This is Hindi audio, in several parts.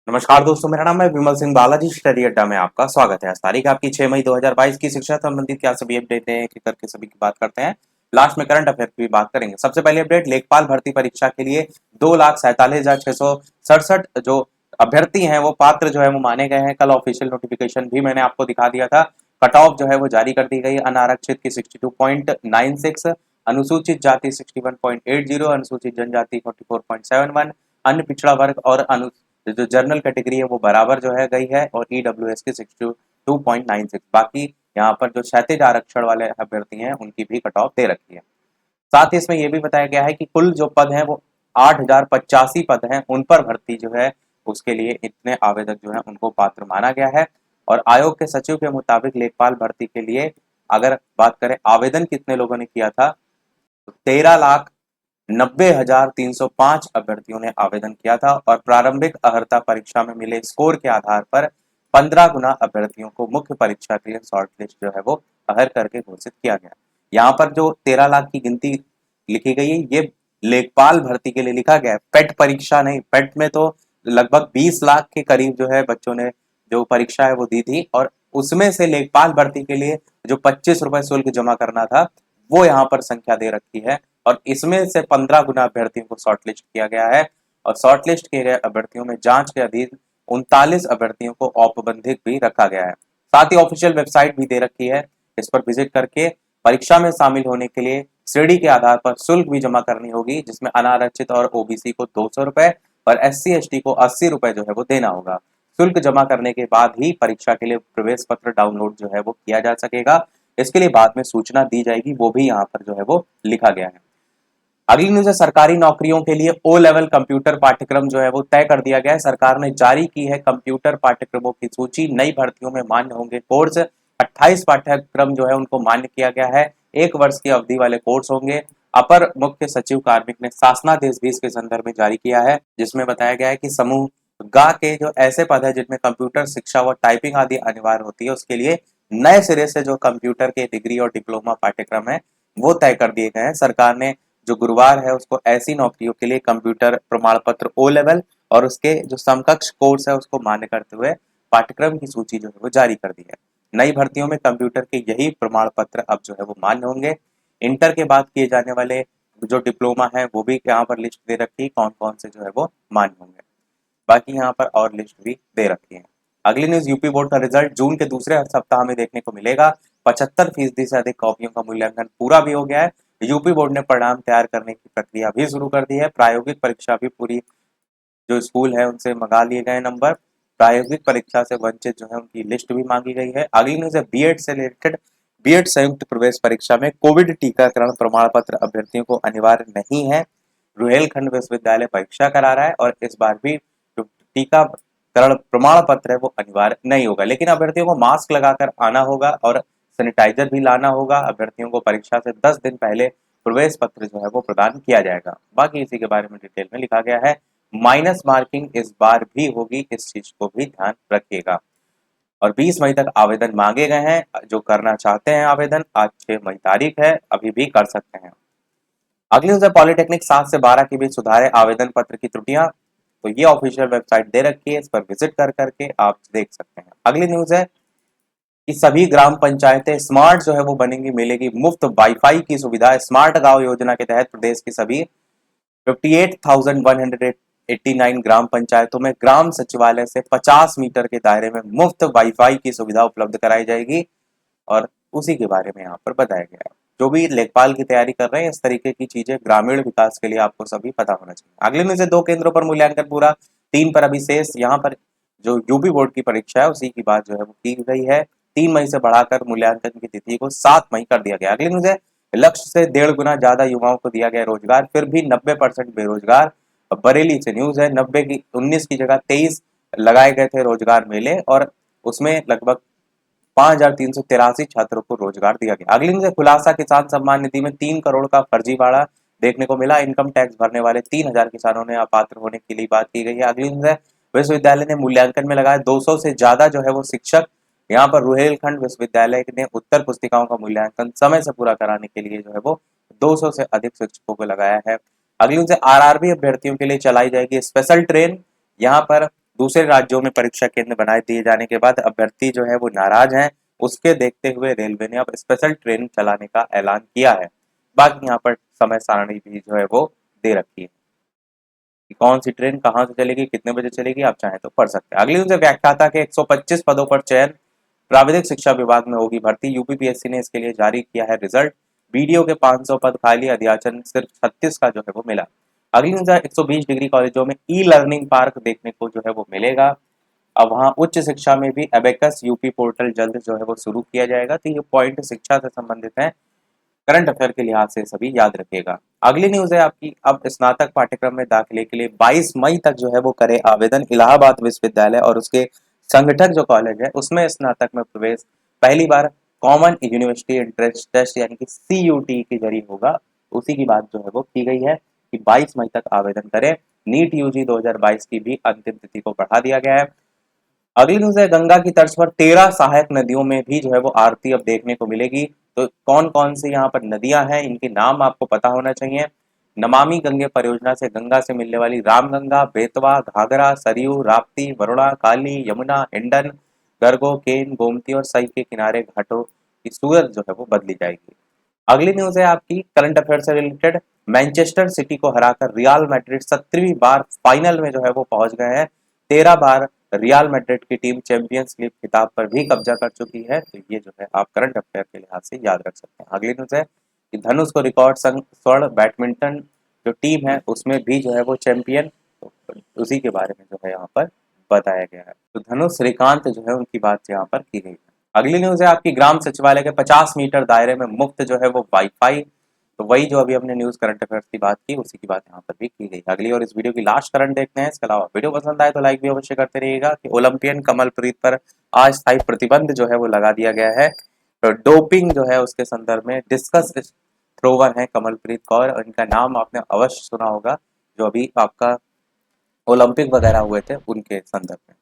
नमस्कार दोस्तों, मेरा नाम है विमल सिंह बालाजी। स्टडी अड्डा में आपका स्वागत है। आज तारीख आपकी 6 मई 2022 की शिक्षा संबंधित क्या सभी अपडेट है कि करके सभी की बात करते हैं। लास्ट में करंट अफेयर की भी बात करेंगे। सबसे पहले अपडेट, लेखपाल भर्ती परीक्षा के लिए 2,47,667 जो अभ्यर्थी हैं वो पात्र जो है वो माने गए हैं। कल ऑफिशियल नोटिफिकेशन भी मैंने आपको दिखा दिया था। कट ऑफ जो है वो जारी कर दी गई। अनारक्षित की 62.96, अनुसूचित जाति 61.80, अनुसूचित जनजाति 44.71, अन्य पिछड़ा वर्ग और जो जनरल कैटेगरी है वो बराबर जो है गई है, और ईडब्ल्यूएस की 62.96। बाकी यहाँ पर जो क्षैतिज आरक्षण वाले अभ्यर्थी हैं उनकी भी कट ऑफ दे रखी है। साथ ही इसमें यह भी बताया गया है कि कुल जो पद हैं वो 8,085 पद हैं, उन पर भर्ती जो है उसके लिए इतने आवेदक जो है उनको पात्र माना गया है। और आयोग के सचिव के मुताबिक लेखपाल भर्ती के लिए अगर बात करें आवेदन कितने लोगों ने किया था, तो 13,90,305 अभ्यर्थियों ने आवेदन किया था, और प्रारंभिक अर्हता परीक्षा में मिले स्कोर के आधार पर 15 गुना अभ्यर्थियों को मुख्य परीक्षा के लिए शॉर्ट लिस्ट जो है वो अहर करके घोषित किया गया। यहाँ पर जो 13 लाख की गिनती लिखी गई है ये लेखपाल भर्ती के लिए लिखा गया है, पेट परीक्षा नहीं। पेट में तो लगभग 20 लाख के करीब जो है बच्चों ने जो परीक्षा है वो दी थी, और उसमें से लेखपाल भर्ती के लिए जो 25 रुपए शुल्क जमा करना था वो यहाँ पर संख्या दे रखी है, और इसमें से 15 गुना अभ्यर्थियों को शॉर्टलिस्ट किया गया है। और शॉर्टलिस्ट किए गए अभ्यर्थियों में जांच के अधीन 39 अभ्यर्थियों को औपबंधिक भी रखा गया है। साथ ही ऑफिशियल वेबसाइट भी दे रखी है, इस पर विजिट करके परीक्षा में शामिल होने के लिए श्रेणी के आधार पर शुल्क भी जमा करनी होगी, जिसमें अनारक्षित और ओबीसी को 200 रुपए और एससी एसटी को 80 रुपए जो है वो देना होगा। शुल्क जमा करने के बाद ही परीक्षा के लिए प्रवेश पत्र डाउनलोड जो है वो किया जा सकेगा। इसके लिए बाद में सूचना दी जाएगी, वो भी यहाँ पर जो है वो लिखा गया है। अगली न्यूज है, सरकारी नौकरियों के लिए ओ लेवल कंप्यूटर पाठ्यक्रम जो है वो तय कर दिया गया है। सरकार ने जारी की है कंप्यूटर पाठ्यक्रमों की सूची। नई भर्तियों में मान्य होंगे कोर्स। 28 पाठ्यक्रम जो है उनको मान्य किया गया है। 1 वर्ष की अवधि वाले कोर्स होंगे। अपर मुख्य सचिव कार्मिक ने शासनादेश भी इसके संदर्भ में जारी किया है, जिसमें बताया गया है कि समूह गा के जो ऐसे पद है जिनमें कंप्यूटर शिक्षा व टाइपिंग आदि अनिवार्य होती है, उसके लिए नए सिरे से जो कंप्यूटर के डिग्री और डिप्लोमा पाठ्यक्रम है वो तय कर दिए गए हैं। सरकार ने जो गुरुवार है उसको ऐसी नौकरियों के लिए कंप्यूटर प्रमाण पत्र ओ लेवल और उसके जो समकक्ष कोर्स है उसको मान्य करते हुए पाठ्यक्रम की सूची जो है वो जारी कर दी है। नई भर्तियों में कंप्यूटर के यही प्रमाण पत्र अब जो है वो मान्य होंगे। इंटर के बाद किए जाने वाले जो डिप्लोमा है वो भी यहाँ पर लिस्ट दे रखी, कौन कौन से जो है वो मान्य होंगे। बाकी यहाँ पर और लिस्ट भी दे रखी है। अगली न्यूज, यूपी बोर्ड का रिजल्ट जून के दूसरे सप्ताह में देखने को मिलेगा। 75% से अधिक कॉपियों का मूल्यांकन पूरा भी हो गया है। यूपी बोर्ड ने परिणाम तैयार करने की प्रक्रिया भी शुरू कर दी है। प्रायोगिक परीक्षा भी पूरी जो स्कूल है उनसे मंगा लिए गए नंबर। प्रायोगिक परीक्षा से वंचित जो है उनकी लिस्ट भी मांगी गई है। अगली न्यूज है बीएड से रिलेटेड। बीएड संयुक्त प्रवेश परीक्षा में कोविड टीकाकरण प्रमाण पत्र अभ्यर्थियों को अनिवार्य नहीं है। रुहेलखंड विश्वविद्यालय परीक्षा करा रहा है, और इस बार भी जो टीकाकरण प्रमाण पत्र है वो अनिवार्य नहीं होगा, लेकिन अभ्यर्थियों को मास्क लगाकर आना होगा और सैनिटाइजर भी लाना होगा। अभ्यर्थियों को परीक्षा से 10 दिन पहले प्रवेश पत्र जो है वो प्रदान किया जाएगा। बाकी इसी के बारे में डिटेल में लिखा गया है। माइनस मार्किंग इस बार भी होगी, इस चीज को भी ध्यान रखिएगा। और 20 मई तक आवेदन मांगे गए हैं। जो करना चाहते हैं आवेदन, आज 6 मई तारीख है, अभी भी कर सकते हैं। अगली न्यूज है, पॉलिटेक्निक 7 से 12 के बीच सुधारे आवेदन पत्र की त्रुटियां। तो ये ऑफिशियल वेबसाइट दे रखी है, इस पर विजिट कर करके आप देख सकते हैं। अगली न्यूज है कि सभी ग्राम पंचायतें स्मार्ट जो है वो बनेंगी, मिलेगी मुफ्त वाईफाई की सुविधा। स्मार्ट गांव योजना के तहत प्रदेश की सभी 58,189 ग्राम पंचायतों में ग्राम सचिवालय से 50 मीटर के दायरे में मुफ्त वाईफाई की सुविधा उपलब्ध कराई जाएगी, और उसी के बारे में यहाँ पर बताया गया है। जो भी लेखपाल की तैयारी कर रहे हैं, इस तरीके की चीजें ग्रामीण विकास के लिए आपको सभी पता होना चाहिए। अगले में से 2 केंद्रों पर मूल्यांकन पूरा, 3 पर अभी शेष। यहाँ पर जो यूपी बोर्ड की परीक्षा है उसी की बात जो है वो की गई है। 3 मई से बढ़ाकर मूल्यांकन की तिथि को 7 मई कर दिया गया। अगली न्यूज है, लक्ष्य से 1.5 गुना ज्यादा युवाओं को दिया गया रोजगार, फिर भी 90% बेरोजगार। बरेली से न्यूज है, 19 की जगह 23 लगाए गए थे रोजगार मेले, और उसमें लगभग 5,383 छात्रों को रोजगार दिया गया। अगली न्यूज है, खुलासा किसान सम्मान निधि में 3 करोड़ का फर्जीवाड़ा देखने को मिला। इनकम टैक्स भरने वाले 3,000 किसानों ने अपात्र होने के लिए बात की गई है। अगली न्यूज है, विश्वविद्यालय ने मूल्यांकन में लगाया 200 से ज्यादा जो है वो शिक्षक। यहाँ पर रुहेलखंड विश्वविद्यालय ने उत्तर पुस्तिकाओं का मूल्यांकन समय से पूरा कराने के लिए जो है वो 200 से अधिक शिक्षकों को लगाया है। अगली न्यूज है, आरआरबी अभ्यर्थियों के लिए चलाई जाएगी स्पेशल ट्रेन। यहाँ पर दूसरे राज्यों में परीक्षा केंद्र बनाए दिए जाने के बाद अभ्यर्थी जो है वो नाराज हैं। उसके देखते हुए रेलवे ने अब स्पेशल ट्रेन चलाने का ऐलान किया है। बाकी यहाँ पर समय सारणी भी जो है वो दे रखी है कि कौन सी ट्रेन कहाँ से चलेगी, कितने बजे चलेगी, आप चाहें तो पढ़ सकते हैं। अगली न्यूज़ है व्याख्याता के 125 पदों पर चयन, प्राविधिक शिक्षा विभाग में होगी भर्ती। यूपीपीएससी ने इसके लिए जारी किया है रिजल्ट। बीडीओ के 500 पद खाली, अध्याचन सिर्फ 36 का जो है वो मिला। अगली न्यूज़ है 120 डिग्री कॉलेजों में ई लर्निंग पार्क देखने को जो है वो मिलेगा। अब वहाँ उच्च शिक्षा में भी एबेकस यूपी पोर्टल जल्द जो है वो शुरू किया जाएगा। तो ये पॉइंट शिक्षा से संबंधित है, करंट अफेयर के लिहाज से सभी याद रखिएगा। अगली न्यूज है आपकी, अब स्नातक पाठ्यक्रम में दाखिले के लिए 22 मई तक जो है वो करे आवेदन। इलाहाबाद विश्वविद्यालय और उसके संगठक जो कॉलेज है उसमें स्नातक में प्रवेश पहली बार कॉमन यूनिवर्सिटी एंट्रेंस टेस्ट यानी कि सीयूटी के जरिए होगा। उसी की बात जो है वो की गई है कि 22 मई तक आवेदन करें। नीट यूजी 2022 की भी अंतिम तिथि को बढ़ा दिया गया है। अगली न्यूज है गंगा की तर्ज पर 13 सहायक नदियों में भी जो है वो आरती अब देखने को मिलेगी। तो कौन कौन सी यहाँ पर नदियां हैं, इनके नाम आपको पता होना चाहिए। नमामि गंगे परियोजना से गंगा से मिलने वाली रामगंगा, बेतवा, घाघरा, सरयू, राप्ती, वरुणा, काली, यमुना, हिंडन, गरगो, केन, गोमती और सई के किनारे घाटों की सूरत जो है वो बदली जाएगी। अगली न्यूज है आपकी करंट अफेयर से रिलेटेड, मैनचेस्टर सिटी को हराकर रियल मैड्रिड 17वीं बार फाइनल में जो है वो पहुंच गए हैं। 13 बार रियल मैड्रिड की टीम चैंपियंस लीग खिताब पर भी कब्जा कर चुकी है। तो ये जो है आप करंट अफेयर के लिहाज से याद रख सकते हैं। अगली न्यूज है कि धनुष को रिकॉर्ड संग स्वर्ण बैडमिंटन जो टीम है उसमें भी जो है वो चैंपियन, तो उसी के बारे में जो है यहाँ पर बताया गया है। तो धनुष श्रीकांत जो है उनकी बात यहाँ पर की गई है। अगली न्यूज है आपकी, ग्राम सचिवालय के 50 मीटर दायरे में मुफ्त जो है वो वाईफाई। तो वही जो अभी हमने न्यूज करंट अफेयर्स की बात की उसी की बात यहाँ पर भी की गई। अगली और इस वीडियो की लास्ट करंट देखते हैं। इसके अलावा वीडियो पसंद आए तो लाइक भी अवश्य करते रहिएगा कि ओलंपियन कमलप्रीत पर अस्थायी प्रतिबंध जो है वो लगा दिया गया है। तो डोपिंग जो है उसके संदर्भ में डिस्कस थ्रोवर है कमलप्रीत कौर, इनका नाम आपने अवश्य सुना होगा जो अभी आपका ओलंपिक वगैरह हुए थे उनके संदर्भ में।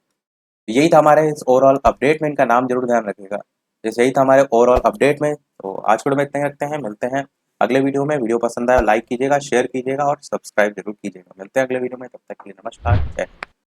यही था हमारे इस ओवरऑल अपडेट में, इनका नाम जरूर ध्यान रखिएगा। जैसे यही था हमारे ओवरऑल अपडेट में। तो आज के वीडियो में इतना ही रखते हैं, मिलते हैं अगले वीडियो में। वीडियो पसंद आया लाइक कीजिएगा, शेयर कीजिएगा और सब्सक्राइब जरूर कीजिएगा। मिलते हैं अगले वीडियो में, तब तक के लिए नमस्कार, जय हिंद।